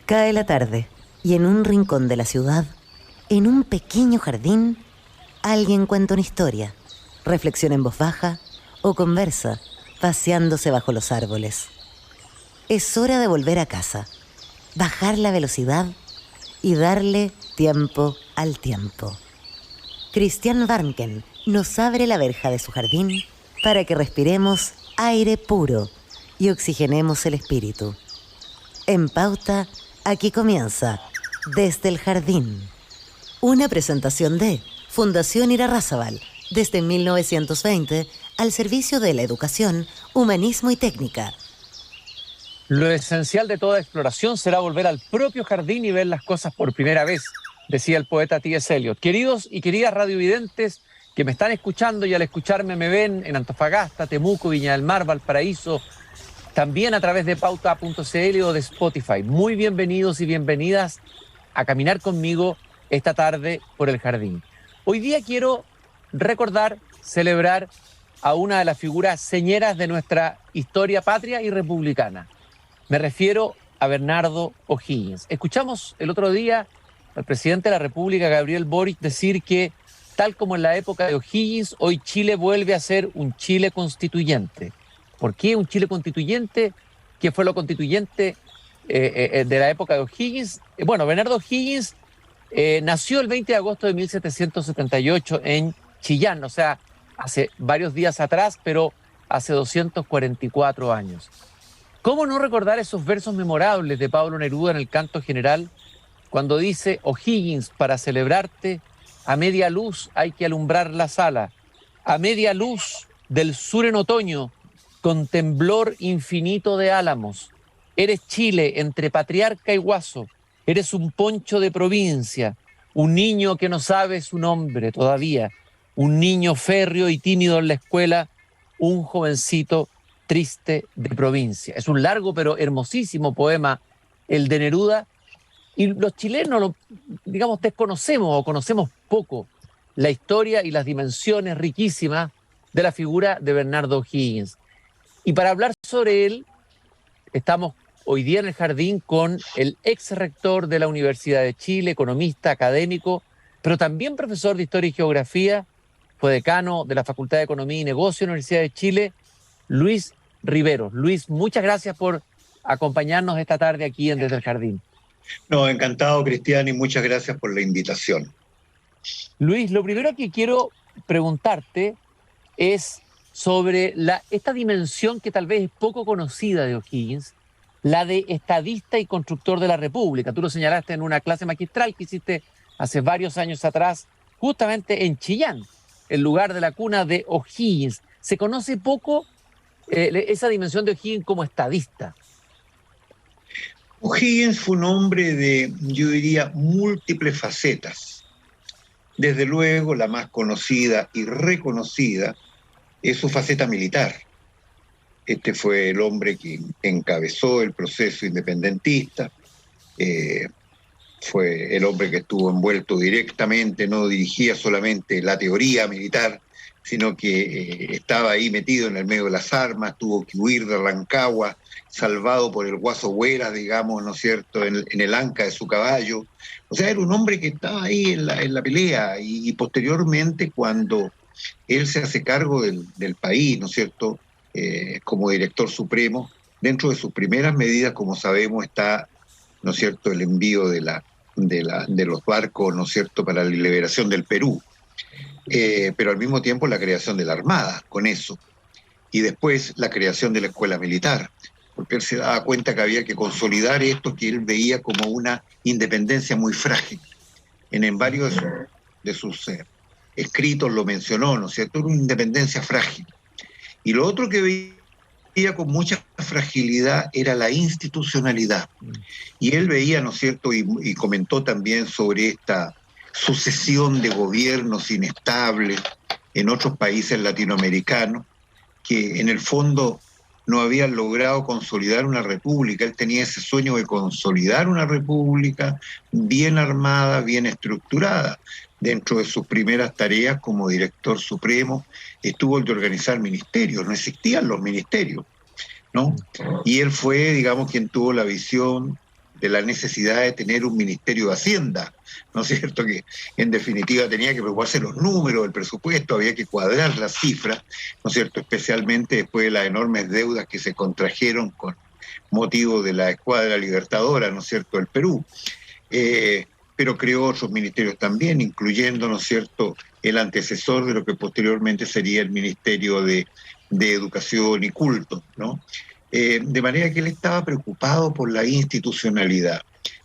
Cae la tarde y en un rincón de la ciudad, en un pequeño jardín, alguien cuenta una historia, reflexiona en voz baja o conversa, paseándose bajo los árboles. Es hora de volver a casa, bajar la velocidad y darle tiempo al tiempo. Christian Warnken nos abre la verja de su jardín para que respiremos aire puro y oxigenemos el espíritu. En Pauta, aquí comienza Desde el Jardín. Una presentación de Fundación Irarrázaval, desde 1920, al servicio de la educación, humanismo y técnica. Lo esencial de toda exploración será volver al propio jardín y ver las cosas por primera vez, decía el poeta T.S. Eliot. Queridos y queridas radiovidentes que me están escuchando y al escucharme me ven en Antofagasta, Temuco, Viña del Mar, Valparaíso, también a través de pauta.cl o de Spotify. Muy bienvenidos y bienvenidas a caminar conmigo esta tarde por el jardín. Hoy día quiero recordar, celebrar a una de las figuras señeras de nuestra historia patria y republicana. Me refiero a Bernardo O'Higgins. Escuchamos el otro día al presidente de la República, Gabriel Boric, decir que, tal como en la época de O'Higgins, hoy Chile vuelve a ser un Chile constituyente. ¿Por qué un Chile constituyente? ¿Qué fue lo constituyente de la época de O'Higgins? Bueno, Bernardo O'Higgins nació el 20 de agosto de 1778 en Chillán, o sea, hace varios días atrás, pero hace 244 años. ¿Cómo no recordar esos versos memorables de Pablo Neruda en el Canto General, cuando dice: O'Higgins, para celebrarte, a media luz hay que alumbrar la sala, a media luz del sur en otoño, con temblor infinito de álamos. Eres Chile entre patriarca y guaso, eres un poncho de provincia, un niño que no sabe su nombre todavía, un niño férreo y tímido en la escuela, un jovencito triste de provincia. Es un largo pero hermosísimo poema, el de Neruda, y los chilenos, digamos, desconocemos o conocemos poco la historia y las dimensiones riquísimas de la figura de Bernardo O'Higgins. Y para hablar sobre él, estamos hoy día en el jardín con el ex rector de la Universidad de Chile, economista, académico, pero también profesor de Historia y Geografía, fue decano de la Facultad de Economía y Negocio de la Universidad de Chile, Luis Riveros. Luis, muchas gracias por acompañarnos esta tarde aquí en Desde el Jardín. No, encantado, Cristian, y muchas gracias por la invitación. Luis, lo primero que quiero preguntarte es sobre esta dimensión que tal vez es poco conocida de O'Higgins, la de estadista y constructor de la República. Tú lo señalaste en una clase magistral que hiciste hace varios años atrás, justamente en Chillán, el lugar de la cuna de O'Higgins. Se conoce poco esa dimensión de O'Higgins como estadista. O'Higgins fue un hombre de, yo diría, múltiples facetas. Desde luego, la más conocida y reconocida es su faceta militar. Este fue el hombre que encabezó el proceso independentista, fue el hombre que estuvo envuelto directamente, no dirigía solamente la teoría militar, sino que estaba ahí metido en el medio de las armas, tuvo que huir de Rancagua, salvado por el Guaso Hueras, digamos, ¿no es cierto?, en el anca de su caballo. O sea, era un hombre que estaba ahí en la pelea, y posteriormente, cuando él se hace cargo del país, ¿no es cierto?, como director supremo, dentro de sus primeras medidas, como sabemos, está, ¿no es cierto?, el envío de los barcos, ¿no es cierto?, para la liberación del Perú. Pero al mismo tiempo la creación de la Armada, con eso. Y después la creación de la Escuela Militar, porque él se daba cuenta que había que consolidar esto que él veía como una independencia muy frágil. En varios de sus escritos lo mencionó, ¿no es cierto?, una independencia frágil. Y lo otro que veía con mucha fragilidad era la institucionalidad. Y él veía, ¿no es cierto?, y comentó también sobre esta sucesión de gobiernos inestables en otros países latinoamericanos, que en el fondo no habían logrado consolidar una república. Él tenía ese sueño de consolidar una república bien armada, bien estructurada. Dentro de sus primeras tareas como director supremo estuvo el de organizar ministerios. No existían los ministerios, ¿no? Y él fue, digamos, quien tuvo la visión de la necesidad de tener un Ministerio de Hacienda, ¿no es cierto? Que en definitiva tenía que preocuparse los números, el presupuesto, había que cuadrar las cifras, ¿no es cierto? Especialmente después de las enormes deudas que se contrajeron con motivo de la escuadra libertadora, ¿no es cierto?, del Perú. Pero creó otros ministerios también, incluyendo, ¿no es cierto?, el antecesor de lo que posteriormente sería el Ministerio de Educación y Culto, ¿no? De manera que él estaba preocupado por la institucionalidad.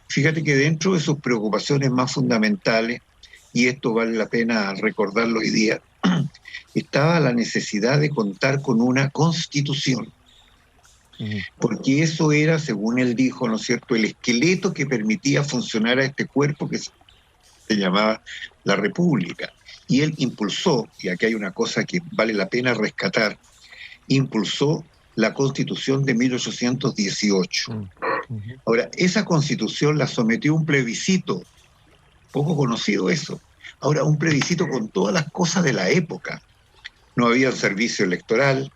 Fíjate que dentro de sus preocupaciones más fundamentales, y esto vale la pena recordarlo hoy día, estaba la necesidad de contar con una constitución, porque eso era, según él dijo, ¿no es cierto?, el esqueleto que permitía funcionar a este cuerpo que se llamaba la República. Y él impulsó, y aquí hay una cosa que vale la pena rescatar, impulsó la Constitución de 1818. Ahora, esa Constitución la sometió a un plebiscito, poco conocido eso. Ahora, un plebiscito con todas las cosas de la época. No había un servicio electoral,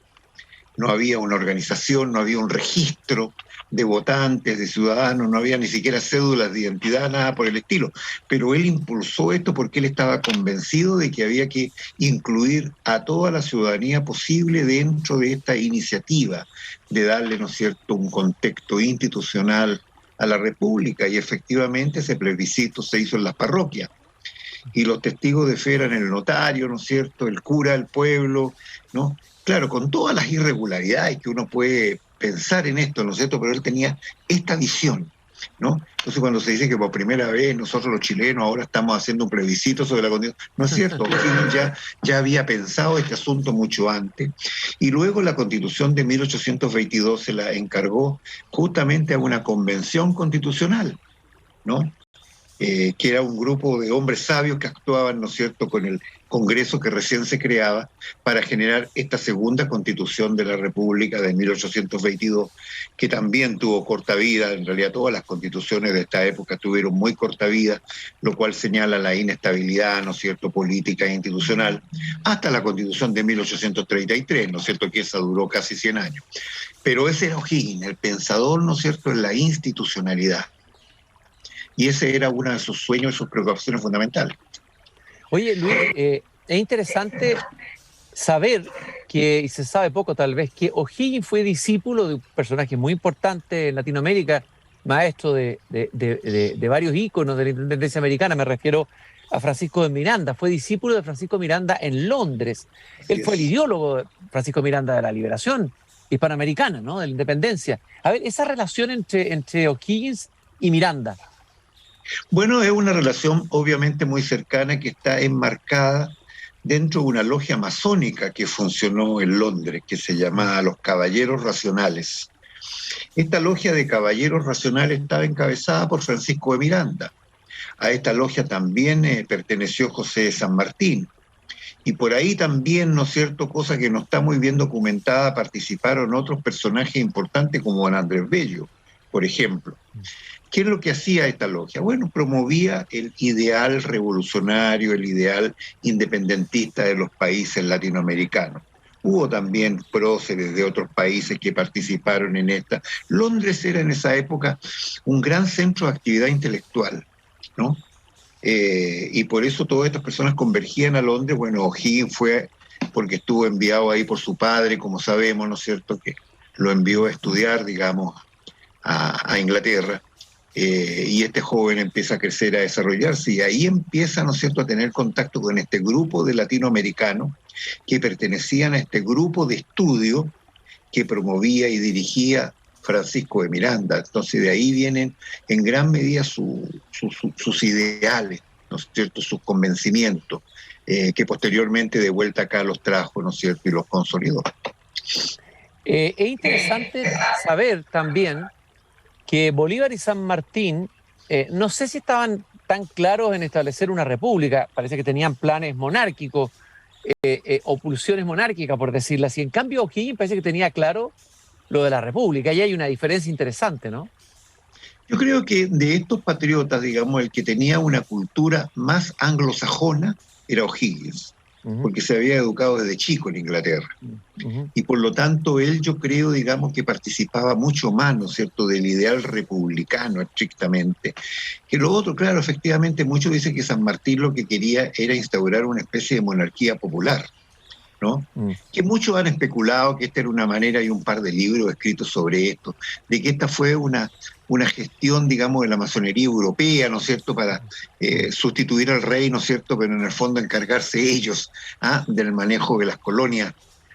no había una organización, no había un registro de votantes, de ciudadanos, no había ni siquiera cédulas de identidad, nada por el estilo. Pero él impulsó esto porque él estaba convencido de que había que incluir a toda la ciudadanía posible dentro de esta iniciativa de darle, ¿no es cierto?, un contexto institucional a la República. Y efectivamente ese plebiscito se hizo en las parroquias. Y los testigos de fe eran el notario, ¿no es cierto?, el cura del pueblo, ¿no? Claro, con todas las irregularidades que uno puede pensar en esto, ¿no es cierto?, pero él tenía esta visión, ¿no? Entonces cuando se dice que por primera vez nosotros los chilenos ahora estamos haciendo un plebiscito sobre la Constitución, no es cierto, O'Higgins ya había pensado este asunto mucho antes, y luego la Constitución de 1822 se la encargó justamente a una convención constitucional, ¿no? Que era un grupo de hombres sabios que actuaban, ¿no es cierto?, con el Congreso que recién se creaba para generar esta segunda Constitución de la República de 1822, que también tuvo corta vida. En realidad todas las constituciones de esta época tuvieron muy corta vida, lo cual señala la inestabilidad, ¿no es cierto?, política e institucional, hasta la Constitución de 1833, ¿no es cierto?, que esa duró casi 100 años. Pero ese era O'Higgins, el pensador, ¿no es cierto?, en la institucionalidad. Y ese era uno de sus sueños y sus preocupaciones fundamentales. Oye, Luis, es interesante saber que, y se sabe poco tal vez, que O'Higgins fue discípulo de un personaje muy importante en Latinoamérica, maestro de varios íconos de la independencia americana. Me refiero a Francisco de Miranda. Fue discípulo de Francisco Miranda en Londres. Él fue el ideólogo de Francisco Miranda de la liberación hispanoamericana, ¿no?, de la independencia. A ver, esa relación entre O'Higgins y Miranda. Bueno, es una relación obviamente muy cercana que está enmarcada dentro de una logia masónica que funcionó en Londres, que se llamaba los Caballeros Racionales. Esta logia de Caballeros Racionales estaba encabezada por Francisco de Miranda. A esta logia también perteneció José de San Martín. Y por ahí también, ¿no es cierto?, cosa que no está muy bien documentada, participaron otros personajes importantes como don Andrés Bello, por ejemplo. ¿Qué es lo que hacía esta logia? Bueno, promovía el ideal revolucionario, el ideal independentista de los países latinoamericanos. Hubo también próceres de otros países que participaron en esta. Londres era en esa época un gran centro de actividad intelectual, ¿no? Y por eso todas estas personas convergían a Londres. Bueno, O'Higgins fue porque estuvo enviado ahí por su padre, como sabemos, ¿no es cierto?, que lo envió a estudiar, digamos, a Inglaterra. Y este joven empieza a crecer, a desarrollarse, y ahí empieza, ¿no es cierto?, a tener contacto con este grupo de latinoamericanos que pertenecían a este grupo de estudio que promovía y dirigía Francisco de Miranda. Entonces de ahí vienen en gran medida sus ideales, ¿no es cierto?, sus convencimientos, que posteriormente de vuelta acá los trajo, ¿no es cierto?, y los consolidó. Es interesante saber también que Bolívar y San Martín, no sé si estaban tan claros en establecer una república, parece que tenían planes monárquicos, o pulsiones monárquicas, por decirlo así. En cambio, O'Higgins parece que tenía claro lo de la república, y hay una diferencia interesante, ¿no? Yo creo que de estos patriotas, digamos, el que tenía una cultura más anglosajona era O'Higgins. porque se había educado desde chico en Inglaterra. Y por lo tanto él, yo creo, digamos, que participaba mucho más, ¿no es cierto?, del ideal republicano estrictamente. Que lo otro, claro, efectivamente, muchos dicen que San Martín lo que quería era instaurar una especie de monarquía popular, ¿no? Que muchos han especulado que esta era una manera, hay un par de libros escritos sobre esto, de que esta fue una gestión, digamos, de la masonería europea, ¿no es cierto?, para sustituir al rey, ¿no es cierto?, pero en el fondo encargarse ellos del manejo de las colonias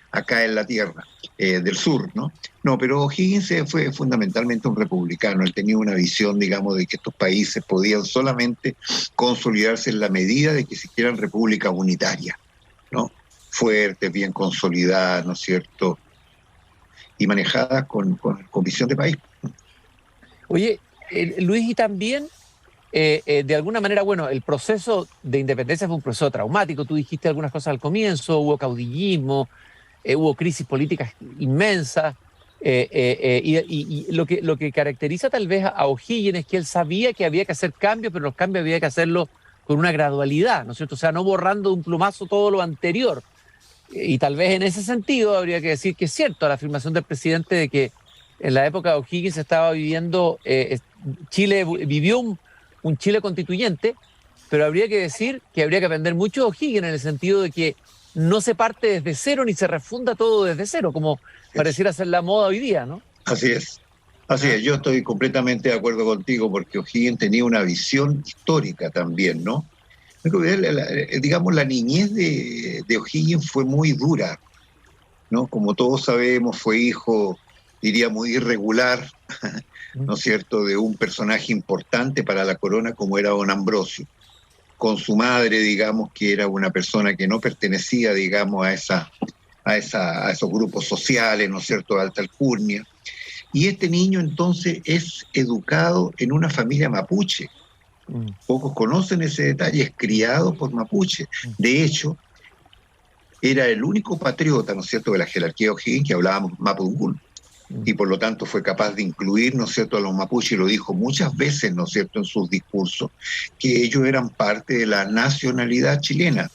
acá en la tierra del sur, ¿no? No, pero O'Higgins fue fundamentalmente un republicano. Él tenía una visión, digamos, de que estos países podían solamente consolidarse en la medida de que existieran repúblicas unitarias, ¿no?, fuertes, bien consolidadas, ¿no es cierto?, y manejadas con visión de país. Oye, Luis, y también, de alguna manera, bueno, el proceso de independencia fue un proceso traumático. Tú dijiste algunas cosas al comienzo, hubo caudillismo, hubo crisis políticas inmensas, y lo que caracteriza tal vez a O'Higgins es que él sabía que había que hacer cambios, pero los cambios había que hacerlos con una gradualidad, ¿no es cierto? O sea, no borrando de un plumazo todo lo anterior. Y tal vez en ese sentido habría que decir que es cierto la afirmación del presidente de que en la época de O'Higgins estaba viviendo, Chile vivió un Chile constituyente, pero habría que decir que habría que aprender mucho de O'Higgins en el sentido de que no se parte desde cero ni se refunda todo desde cero, como pareciera ser la moda hoy día, ¿no? Así es. Así es, yo estoy completamente de acuerdo contigo porque O'Higgins tenía una visión histórica también, ¿no? Digamos, la niñez de O'Higgins fue muy dura, ¿no? Como todos sabemos, fue hijo, diría, muy irregular, ¿no es cierto?, de un personaje importante para la corona como era don Ambrosio, con su madre, digamos, que era una persona que no pertenecía, digamos, a esos grupos sociales, ¿no es cierto?, de alta alcurnia. Y este niño entonces es educado en una familia mapuche. Pocos conocen ese detalle, es criado por mapuche. De hecho, era el único patriota, ¿no es cierto?, de la jerarquía de O'Higgins que hablábamos mapudungun. Y por lo tanto fue capaz de incluir, ¿no es cierto?, a los mapuches, y lo dijo muchas veces, ¿no es cierto?, en sus discursos, que ellos eran parte de la nacionalidad chilena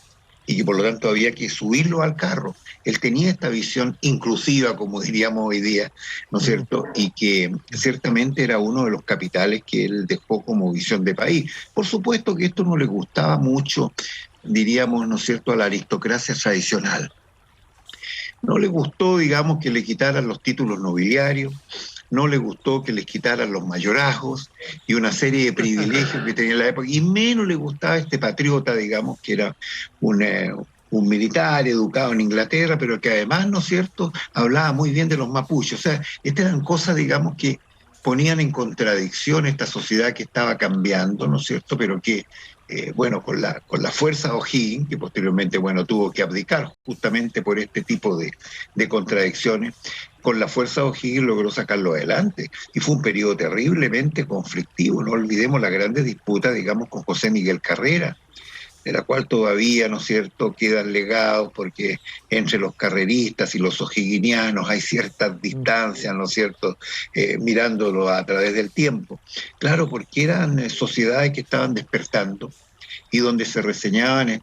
y que por lo tanto había que subirlo al carro. Él tenía esta visión inclusiva, como diríamos hoy día, ¿no es cierto?, y que ciertamente era uno de los capitales que él dejó como visión de país. Por supuesto que esto no le gustaba mucho, diríamos, ¿no es cierto?, a la aristocracia tradicional. No le gustó, digamos, que le quitaran los títulos nobiliarios, no le gustó que les quitaran los mayorazgos y una serie de privilegios que tenía en la época, y menos le gustaba este patriota, digamos, que era un militar educado en Inglaterra, pero que además, ¿no es cierto?, hablaba muy bien de los mapuches. O sea, estas eran cosas, digamos, que ponían en contradicción esta sociedad que estaba cambiando, ¿no es cierto?, pero que bueno, con la fuerza de O'Higgins, que posteriormente, bueno, tuvo que abdicar justamente por este tipo de contradicciones, con la fuerza de O'Higgins logró sacarlo adelante. Y fue un periodo terriblemente conflictivo. No olvidemos las grandes disputas, digamos, con José Miguel Carrera, de la cual todavía, ¿no es cierto?, quedan legados, porque entre los carreristas y los o'higginianos hay ciertas distancias, ¿no es cierto?, mirándolo a través del tiempo. Claro, porque eran sociedades que estaban despertando y donde se reseñaban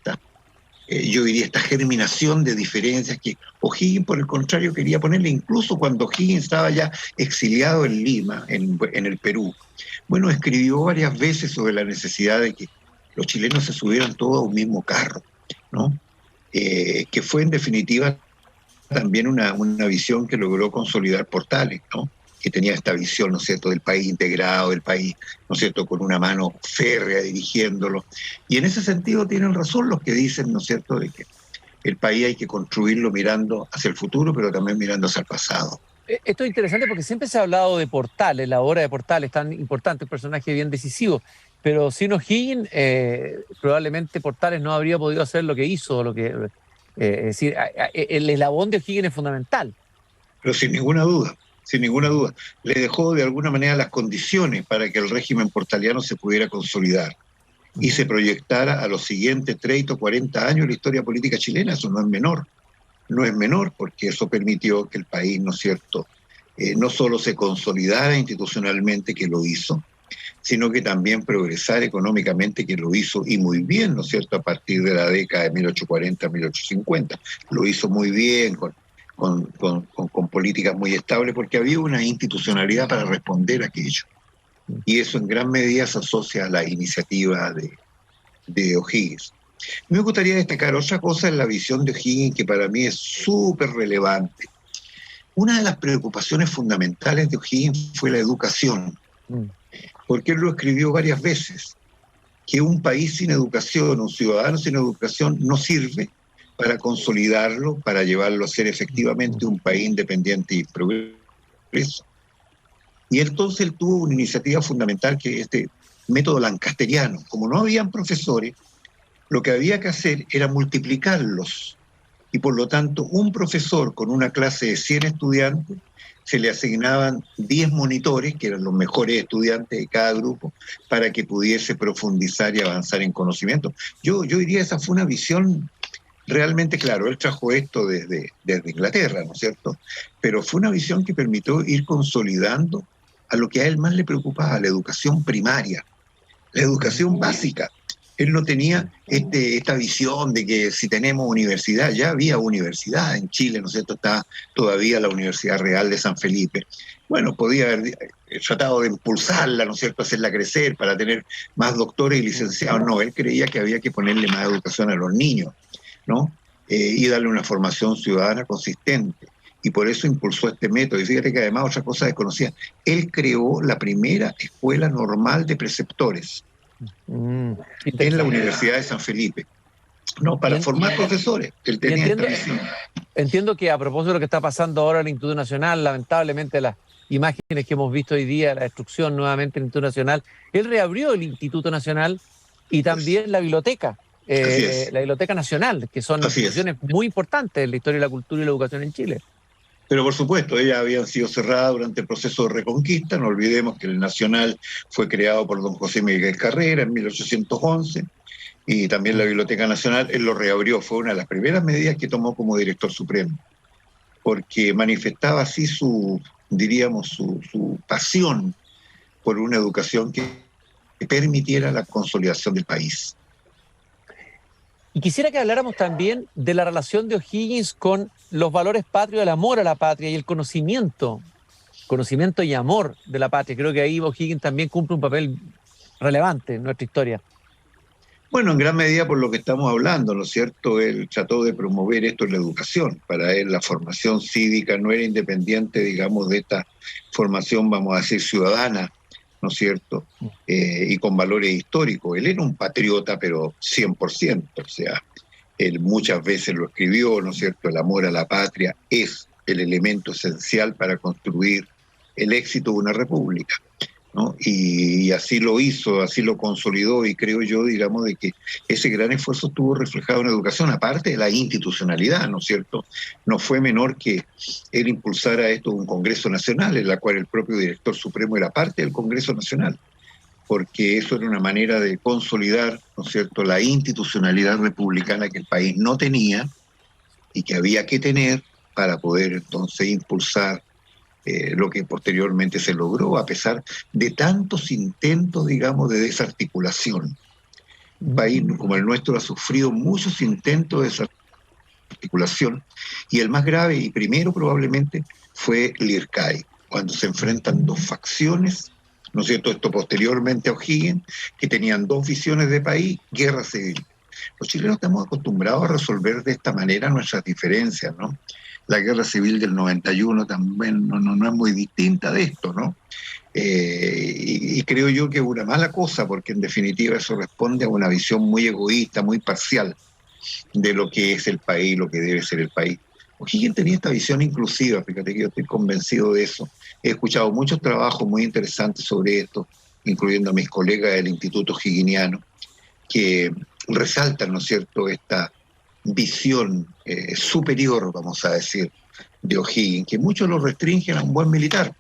yo diría, esta germinación de diferencias que O'Higgins, por el contrario, quería ponerle, incluso cuando O'Higgins estaba ya exiliado en Lima, en el Perú. Bueno, escribió varias veces sobre la necesidad de que los chilenos se subieran todos a un mismo carro, ¿no? Que fue en definitiva también una visión que logró consolidar Portales, ¿no?, que tenía esta visión, ¿no es cierto?, del país integrado, del país, ¿no es cierto?, con una mano férrea dirigiéndolo. Y en ese sentido tienen razón los que dicen, ¿no es cierto?, de que el país hay que construirlo mirando hacia el futuro, pero también mirando hacia el pasado. Esto es interesante porque siempre se ha hablado de Portales, la obra de Portales, tan importante, un personaje bien decisivo. Pero sin O'Higgins, probablemente Portales no habría podido hacer lo que hizo, es decir, el eslabón de O'Higgins es fundamental. Pero sin ninguna duda, le dejó de alguna manera las condiciones para que el régimen portaliano se pudiera consolidar y se proyectara a los siguientes 30 o 40 años de la historia política chilena. Eso no es menor, porque eso permitió que el país, ¿no es cierto?, no solo se consolidara institucionalmente, que lo hizo, sino que también progresar económicamente, que lo hizo y muy bien, ¿no es cierto?, a partir de la década de 1840-1850. Lo hizo muy bien, con políticas muy estables, porque había una institucionalidad para responder a aquello. Y eso en gran medida se asocia a la iniciativa de O'Higgins. Me gustaría destacar otra cosa en la visión de O'Higgins que para mí es súper relevante. Una de las preocupaciones fundamentales de O'Higgins fue la educación, porque él lo escribió varias veces, que un país sin educación, un ciudadano sin educación, no sirve para consolidarlo, para llevarlo a ser efectivamente un país independiente y progreso. Y entonces él tuvo una iniciativa fundamental, que es este método lancasteriano. Como no habían profesores, lo que había que hacer era multiplicarlos. Y por lo tanto, un profesor con una clase de 100 estudiantes, se le asignaban 10 monitores, que eran los mejores estudiantes de cada grupo, para que pudiese profundizar y avanzar en conocimiento. Yo diría que esa fue una visión realmente, claro, él trajo esto desde Inglaterra, ¿no es cierto? Pero fue una visión que permitió ir consolidando a lo que a él más le preocupaba, la educación primaria, la educación básica. Él no tenía esta visión de que si tenemos universidad, ya había universidad en Chile, ¿no es cierto? Está todavía la Universidad Real de San Felipe. Bueno, podía haber tratado de impulsarla, ¿no es cierto?, hacerla crecer para tener más doctores y licenciados. No, él creía que había que ponerle más educación a los niños, ¿no? Y darle una formación ciudadana consistente. Y por eso impulsó este método. Y fíjate que además otra cosa desconocida, él creó la primera escuela normal de preceptores en la Universidad de San Felipe, ¿no? Para formar profesores. Él tenía esta visión. Entiendo que a propósito de lo que está pasando ahora en el Instituto Nacional, lamentablemente las imágenes que hemos visto hoy día, la destrucción nuevamente del Instituto Nacional, él reabrió el Instituto Nacional y también la biblioteca. La Biblioteca Nacional, que son instituciones muy importantes en la historia de la cultura y la educación en Chile. Pero por supuesto, ellas habían sido cerradas durante el proceso de Reconquista. No olvidemos que el Nacional fue creado por don José Miguel Carrera en 1811, y también la Biblioteca Nacional, él lo reabrió. Fue una de las primeras medidas que tomó como director supremo, porque manifestaba así su pasión por una educación que permitiera la consolidación del país. Y quisiera que habláramos también de la relación de O'Higgins con los valores patrios, el amor a la patria y el conocimiento y amor de la patria. Creo que ahí O'Higgins también cumple un papel relevante en nuestra historia. Bueno, en gran medida por lo que estamos hablando, ¿no es cierto? Él trató de promover esto en la educación. Para él la formación cívica no era independiente, digamos, de esta formación, vamos a decir, ciudadana, ¿no es cierto? Y con valores históricos. Él era un patriota, pero 100%, o sea, él muchas veces lo escribió, ¿no es cierto? El amor a la patria es el elemento esencial para construir el éxito de una república, ¿no? Y así lo hizo, así lo consolidó, y creo yo, digamos, de que ese gran esfuerzo estuvo reflejado en la educación, aparte de la institucionalidad, ¿no es cierto? No fue menor que él impulsara esto un Congreso Nacional, en la cual el propio director supremo era parte del Congreso Nacional, porque eso era una manera de consolidar, ¿no es cierto?, la institucionalidad republicana que el país no tenía y que había que tener para poder entonces impulsar lo que posteriormente se logró, a pesar de tantos intentos, digamos, de desarticulación. Un país como el nuestro ha sufrido muchos intentos de desarticulación, y el más grave y primero probablemente fue el IRCAI, cuando se enfrentan dos facciones, ¿no es cierto?, esto posteriormente a O'Higgins, que tenían dos visiones de país, guerra civil. Los chilenos estamos acostumbrados a resolver de esta manera nuestras diferencias, ¿no? La guerra civil del 91 también no es muy distinta de esto, ¿no? Y creo yo que es una mala cosa, porque en definitiva eso responde a una visión muy egoísta, muy parcial de lo que es el país, lo que debe ser el país. O'Higgins tenía esta visión inclusiva, fíjate que yo estoy convencido de eso. He escuchado muchos trabajos muy interesantes sobre esto, incluyendo a mis colegas del Instituto Higginiano, que resaltan, ¿no es cierto?, esta visión superior, vamos a decir, de O'Higgins, que muchos lo restringen a un buen militar,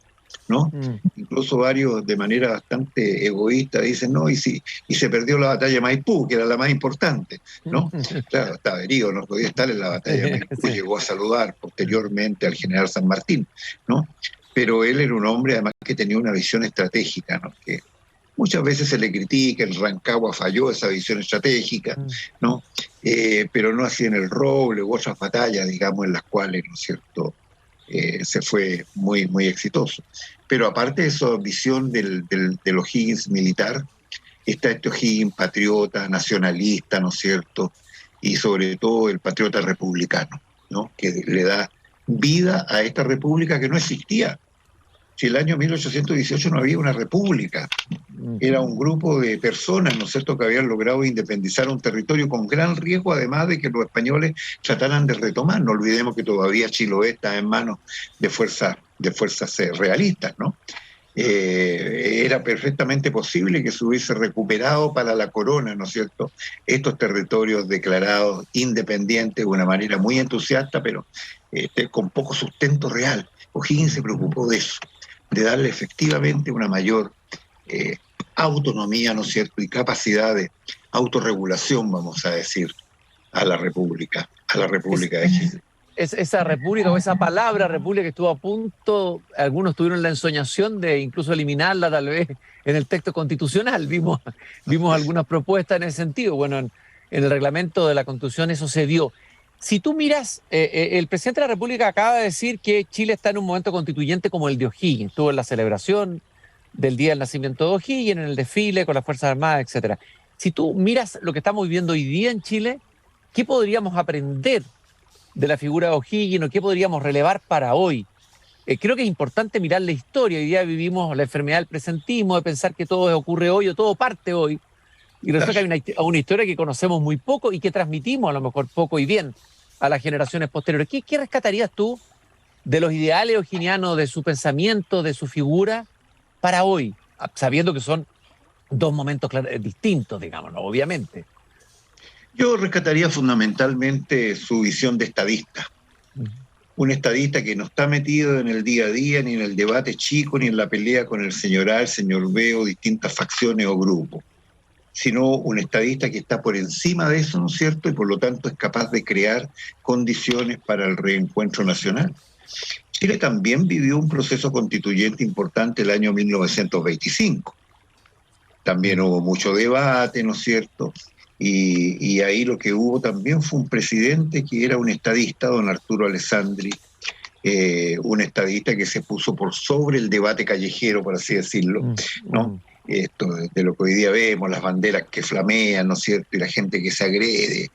¿no? Incluso varios de manera bastante egoísta dicen, no, y se perdió la batalla de Maipú, que era la más importante, ¿no? Claro, estaba herido, no podía estar en la batalla de Maipú, llegó a saludar posteriormente al general San Martín, ¿no? Pero él era un hombre además que tenía una visión estratégica, ¿no? Que Muchas veces se le critica, en Rancagua falló esa visión estratégica, ¿no? Pero no así en el Roble u otras batallas, digamos, en las cuales, ¿no es cierto?, se fue muy, muy exitoso. Pero aparte de esa visión del O'Higgins militar, está este O'Higgins patriota, nacionalista, ¿no es cierto?, y sobre todo el patriota republicano, ¿no?, que le da vida a esta república que no existía. Si el año 1818 no había una república, era un grupo de personas, ¿no es cierto?, que habían logrado independizar un territorio con gran riesgo, además de que los españoles trataran de retomar. No olvidemos que todavía Chiloé está en manos de fuerzas realistas, ¿no? Era perfectamente posible que se hubiese recuperado para la corona, ¿no es cierto?, estos territorios declarados independientes de una manera muy entusiasta, pero con poco sustento real. O'Higgins se preocupó de eso, de darle efectivamente una mayor autonomía, ¿no es cierto?, y capacidad de autorregulación, vamos a decir, a la República de Chile. Esa república o esa palabra república que estuvo a punto, algunos tuvieron la ensoñación de incluso eliminarla tal vez en el texto constitucional. Vimos algunas propuestas en ese sentido. Bueno, en el reglamento de la Constitución eso se dio. Si tú miras, el presidente de la República acaba de decir que Chile está en un momento constituyente como el de O'Higgins. Estuvo en la celebración del día del nacimiento de O'Higgins, en el desfile con las Fuerzas Armadas, etcétera. Si tú miras lo que estamos viviendo hoy día en Chile, ¿qué podríamos aprender de la figura de O'Higgins o qué podríamos relevar para hoy? Creo que es importante mirar la historia. Hoy día vivimos la enfermedad del presentismo, de pensar que todo ocurre hoy o todo parte hoy. Y resulta que hay una historia que conocemos muy poco y que transmitimos a lo mejor poco y bien a las generaciones posteriores. ¿Qué rescatarías tú de los ideales o'higginianos, de su pensamiento, de su figura para hoy? Sabiendo que son dos momentos distintos, digamos, ¿no? Obviamente. Yo rescataría fundamentalmente su visión de estadista. Un estadista que no está metido en el día a día, ni en el debate chico, ni en la pelea con el señor A, el señor B o distintas facciones o grupos, sino un estadista que está por encima de eso, ¿no es cierto?, y por lo tanto es capaz de crear condiciones para el reencuentro nacional. Chile también vivió un proceso constituyente importante el año 1925. También hubo mucho debate, ¿no es cierto?, y ahí lo que hubo también fue un presidente que era un estadista, don Arturo Alessandri, un estadista que se puso por sobre el debate callejero, por así decirlo, ¿no? Esto de lo que hoy día vemos, las banderas que flamean, ¿no es cierto?, y la gente que se agrede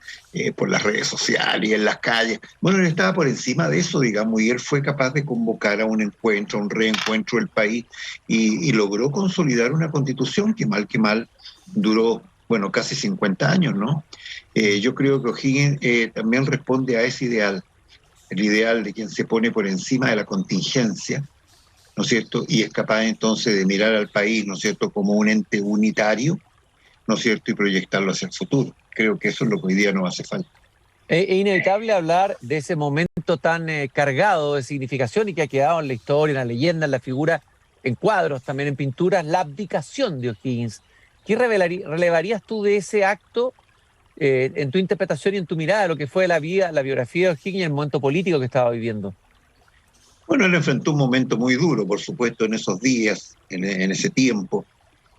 por las redes sociales y en las calles. Bueno, él estaba por encima de eso, digamos, y él fue capaz de convocar a un encuentro, a un reencuentro del país, y logró consolidar una constitución que mal duró, bueno, casi 50 años, ¿no? Yo creo que O'Higgins también responde a ese ideal, el ideal de quien se pone por encima de la contingencia, ¿no es cierto?, y es capaz entonces de mirar al país, ¿no es cierto?, como un ente unitario, ¿no es cierto?, y proyectarlo hacia el futuro. Creo que eso es lo que hoy día nos hace falta. Es inevitable hablar de ese momento tan cargado de significación y que ha quedado en la historia, en la leyenda, en la figura, en cuadros, también en pinturas, la abdicación de O'Higgins. ¿Qué relevarías tú de ese acto en tu interpretación y en tu mirada de lo que fue la vida, la biografía de O'Higgins y el momento político que estaba viviendo? Bueno, él enfrentó un momento muy duro, por supuesto, en esos días, en ese tiempo.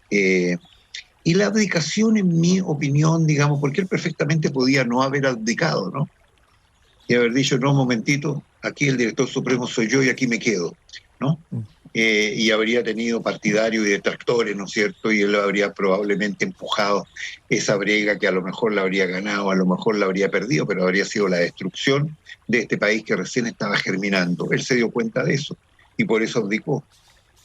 Y la abdicación, en mi opinión, digamos, porque él perfectamente podía no haber abdicado, ¿no? Y haber dicho, no, un momentito, aquí el director supremo soy yo y aquí me quedo, ¿no? Y habría tenido partidarios y detractores, ¿no es cierto? Y él habría probablemente empujado esa brega que a lo mejor la habría ganado, a lo mejor la habría perdido, pero habría sido la destrucción de este país que recién estaba germinando. Él se dio cuenta de eso y por eso abdicó.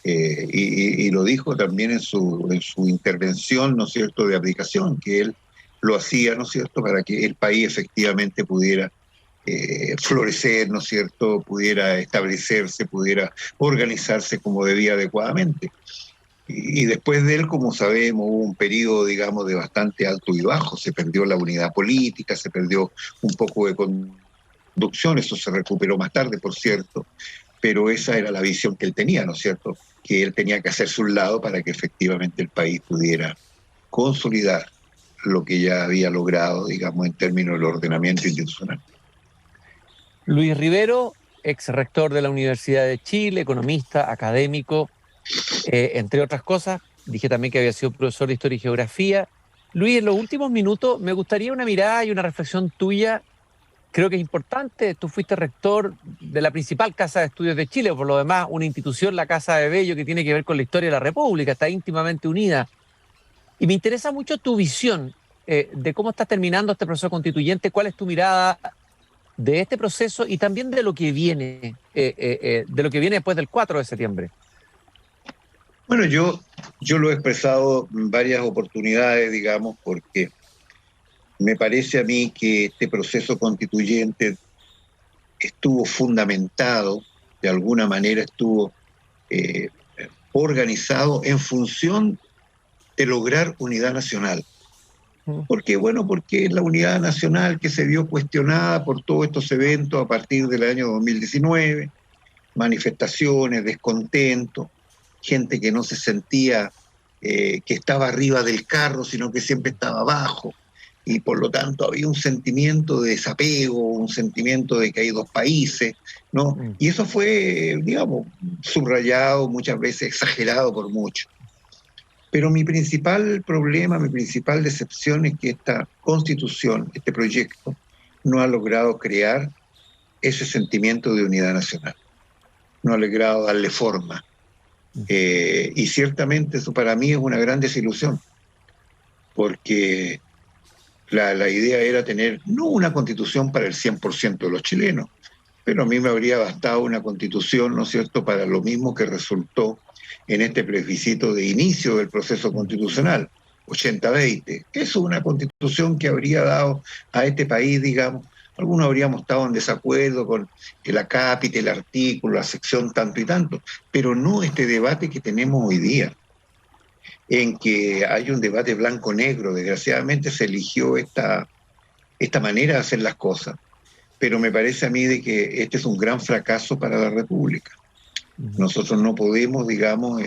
Y lo dijo también en su intervención, ¿no es cierto?, de abdicación, que él lo hacía, ¿no es cierto?, para que el país efectivamente pudiera florecer, ¿no es cierto?, pudiera establecerse, pudiera organizarse como debía adecuadamente. Y después de él, como sabemos, hubo un periodo, digamos, de bastante alto y bajo. Se perdió la unidad política, se perdió un poco de conducción, eso se recuperó más tarde, por cierto, pero esa era la visión que él tenía, ¿no es cierto?, que él tenía que hacerse un lado para que efectivamente el país pudiera consolidar lo que ya había logrado, digamos, en términos del ordenamiento institucional. Luis Rivero, ex rector de la Universidad de Chile, economista, académico, entre otras cosas, dije también que había sido profesor de Historia y Geografía. Luis, en los últimos minutos me gustaría una mirada y una reflexión tuya. Creo que es importante. Tú fuiste rector de la principal Casa de Estudios de Chile, por lo demás, una institución, la Casa de Bello, que tiene que ver con la historia de la República, está íntimamente unida. Y me interesa mucho tu visión de cómo estás terminando este proceso constituyente, cuál es tu mirada de este proceso y también de lo que viene, después del 4 de septiembre. Bueno, yo lo he expresado en varias oportunidades, digamos, porque me parece a mí que este proceso constituyente estuvo fundamentado, de alguna manera estuvo organizado en función de lograr unidad nacional. ¿Por qué? Bueno, porque es la unidad nacional que se vio cuestionada por todos estos eventos a partir del año 2019, manifestaciones, descontento, gente que no se sentía que estaba arriba del carro, sino que siempre estaba abajo, y por lo tanto había un sentimiento de desapego, un sentimiento de que hay dos países, ¿no? Y eso fue, digamos, subrayado, muchas veces exagerado por mucho. Pero mi principal problema, mi principal decepción es que esta constitución, este proyecto, no ha logrado crear ese sentimiento de unidad nacional, no ha logrado darle forma. Y ciertamente eso para mí es una gran desilusión, porque la idea era tener no una constitución para el 100% de los chilenos, pero a mí me habría bastado una constitución, ¿no es cierto?, para lo mismo que resultó en este plebiscito de inicio del proceso constitucional, 80-20. Eso es una constitución que habría dado a este país, digamos, algunos habríamos estado en desacuerdo con el acápite, el artículo, la sección tanto y tanto, pero no este debate que tenemos hoy día, en que hay un debate blanco-negro. Desgraciadamente se eligió esta manera de hacer las cosas, pero me parece a mí de que este es un gran fracaso para la República. Nosotros no podemos, digamos,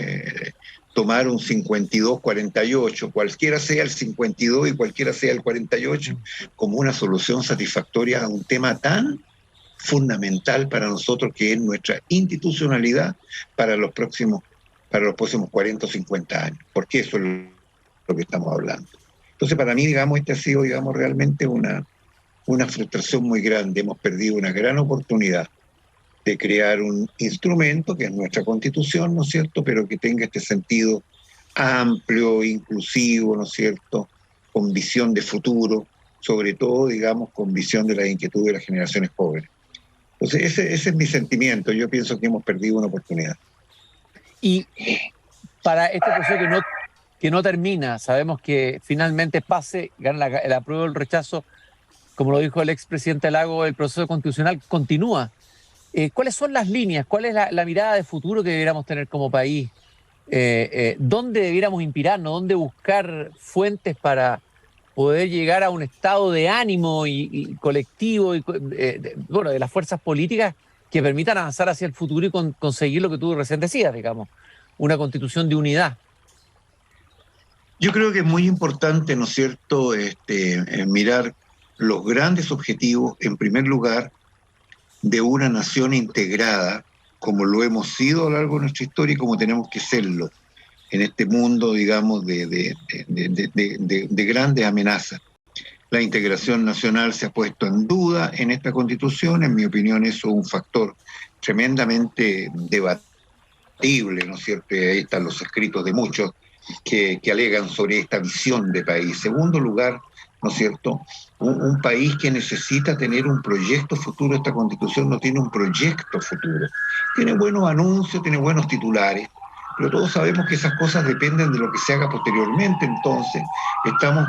tomar un 52-48, cualquiera sea el 52 y cualquiera sea el 48, como una solución satisfactoria a un tema tan fundamental para nosotros, que es nuestra institucionalidad para los próximos 40 o 50 años, porque eso es lo que estamos hablando. Entonces, para mí, digamos, este ha sido, digamos, realmente una frustración muy grande. Hemos perdido una gran oportunidad de crear un instrumento que es nuestra Constitución, ¿no es cierto?, pero que tenga este sentido amplio, inclusivo, ¿no es cierto?, con visión de futuro, sobre todo, digamos, con visión de las inquietudes de las generaciones jóvenes. Entonces, ese es mi sentimiento. Yo pienso que hemos perdido una oportunidad. Y para este proceso que no termina, sabemos que finalmente pase, gana el apruebo o el rechazo, como lo dijo el expresidente Lago, el proceso constitucional continúa. ¿Cuáles son las líneas? ¿Cuál es la mirada de futuro que debiéramos tener como país? ¿Dónde debiéramos inspirarnos? ¿Dónde buscar fuentes para poder llegar a un estado de ánimo y colectivo de las fuerzas políticas que permitan avanzar hacia el futuro y conseguir lo que tú recién decías, digamos, una constitución de unidad? Yo creo que es muy importante, ¿no es cierto?, mirar los grandes objetivos, en primer lugar, de una nación integrada, como lo hemos sido a lo largo de nuestra historia y como tenemos que serlo en este mundo, digamos, de grandes amenazas. La integración nacional se ha puesto en duda en esta Constitución. En mi opinión, eso es un factor tremendamente debatible, ¿no es cierto? Y ahí están los escritos de muchos que alegan sobre esta visión de país. Segundo lugar, ¿no es cierto?, un país que necesita tener un proyecto futuro. Esta Constitución no tiene un proyecto futuro. Tiene buenos anuncios, tiene buenos titulares, pero todos sabemos que esas cosas dependen de lo que se haga posteriormente. Entonces, estamos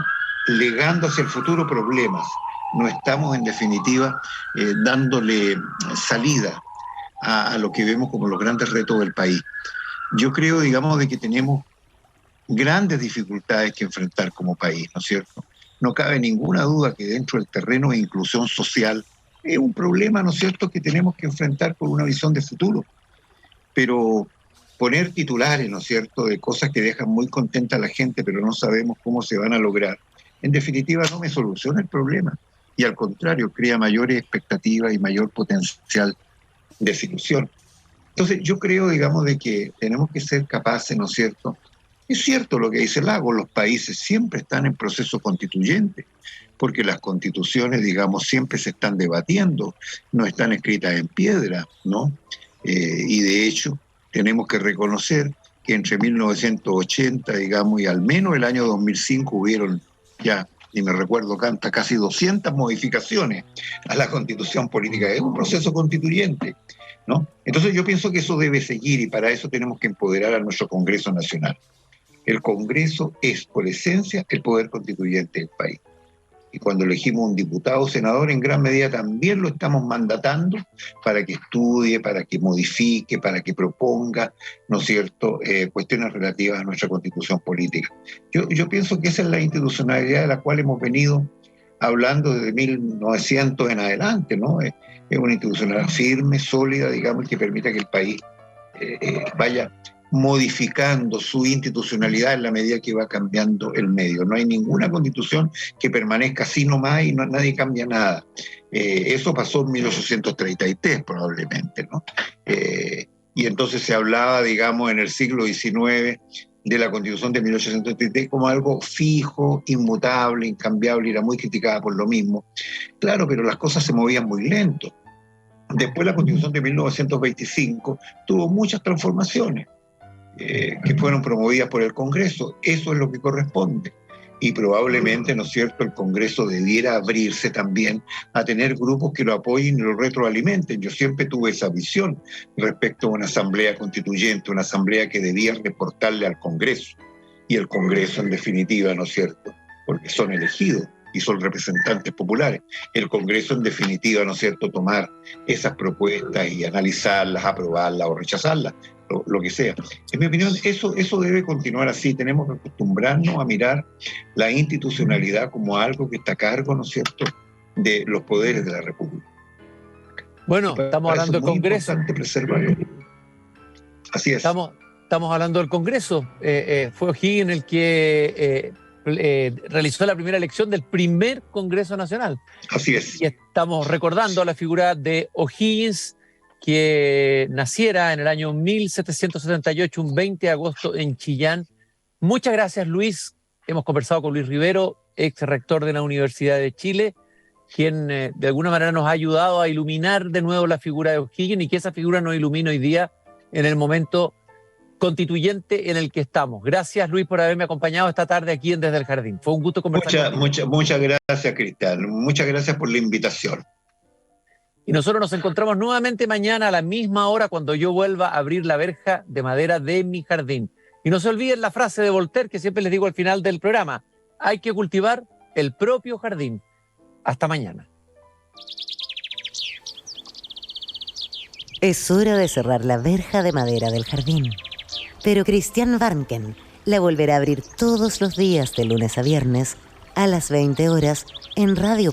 legando hacia el futuro problemas. No estamos, en definitiva, dándole salida a lo que vemos como los grandes retos del país. Yo creo, digamos, de que tenemos grandes dificultades que enfrentar como país, ¿no es cierto? No cabe ninguna duda que dentro del terreno de inclusión social es un problema, ¿no es cierto?, que tenemos que enfrentar con una visión de futuro. Pero poner titulares, ¿no es cierto?, de cosas que dejan muy contenta a la gente, pero no sabemos cómo se van a lograr, en definitiva no me soluciona el problema. Y al contrario, crea mayores expectativas y mayor potencial de desilusión. Entonces yo creo, digamos, de que tenemos que ser capaces, ¿no es cierto?, Es cierto lo que dice Lago, los países siempre están en proceso constituyente, porque las constituciones, digamos, siempre se están debatiendo, no están escritas en piedra, ¿no? Y de hecho, tenemos que reconocer que entre 1980, digamos, y al menos el año 2005 hubieron ya, y me recuerdo casi 200 modificaciones a la constitución política. Es un proceso constituyente, ¿no? Entonces yo pienso que eso debe seguir y para eso tenemos que empoderar a nuestro Congreso Nacional. El Congreso es, por esencia, el poder constituyente del país. Y cuando elegimos un diputado o senador, en gran medida también lo estamos mandatando para que estudie, para que modifique, para que proponga, ¿no es cierto?, cuestiones relativas a nuestra constitución política. Yo pienso que esa es la institucionalidad de la cual hemos venido hablando desde 1900 en adelante, ¿no? Es una institucionalidad firme, sólida, digamos, que permita que el país vaya modificando su institucionalidad en la medida que va cambiando el medio. No hay ninguna constitución que permanezca así nomás y nadie cambia nada. Eso pasó en 1833 probablemente, ¿no? Y entonces se hablaba, digamos, en el siglo XIX de la Constitución de 1833 como algo fijo, inmutable, incambiable, y era muy criticada por lo mismo. Claro, pero las cosas se movían muy lento. Después la Constitución de 1925 tuvo muchas transformaciones que fueron promovidas por el Congreso. Eso es lo que corresponde. Y probablemente, ¿no es cierto?, el Congreso debiera abrirse también a tener grupos que lo apoyen y lo retroalimenten. Yo siempre tuve esa visión respecto a una asamblea constituyente, una asamblea que debía reportarle al Congreso. Y el Congreso, en definitiva, ¿no es cierto?, porque son elegidos y son representantes populares. El Congreso, en definitiva, ¿no es cierto?, tomar esas propuestas y analizarlas, aprobarlas o rechazarlas, lo que sea. En mi opinión, eso debe continuar así. Tenemos que acostumbrarnos a mirar la institucionalidad como algo que está a cargo, ¿no es cierto?, de los poderes de la República. Bueno, estamos hablando del Congreso. Es importante preservarlo. Así es. Estamos hablando del Congreso. Fue O'Higgins el que realizó la primera elección del primer Congreso Nacional. Así es. Y estamos recordando la figura de O'Higgins, que naciera en el año 1778, un 20 de agosto, en Chillán. Muchas gracias, Luis. Hemos conversado con Luis Rivero, ex rector de la Universidad de Chile, quien de alguna manera nos ha ayudado a iluminar de nuevo la figura de O'Higgins y que esa figura nos ilumine hoy día en el momento constituyente en el que estamos. Gracias, Luis, por haberme acompañado esta tarde aquí en Desde el Jardín. Fue un gusto conversar contigo. Muchas gracias, Cristian. Muchas gracias por la invitación. Y nosotros nos encontramos nuevamente mañana a la misma hora cuando yo vuelva a abrir la verja de madera de mi jardín. Y no se olviden la frase de Voltaire que siempre les digo al final del programa: hay que cultivar el propio jardín. Hasta mañana. Es hora de cerrar la verja de madera del jardín. Pero Christian Warnken la volverá a abrir todos los días de lunes a viernes a las 20 horas en Radio Paz.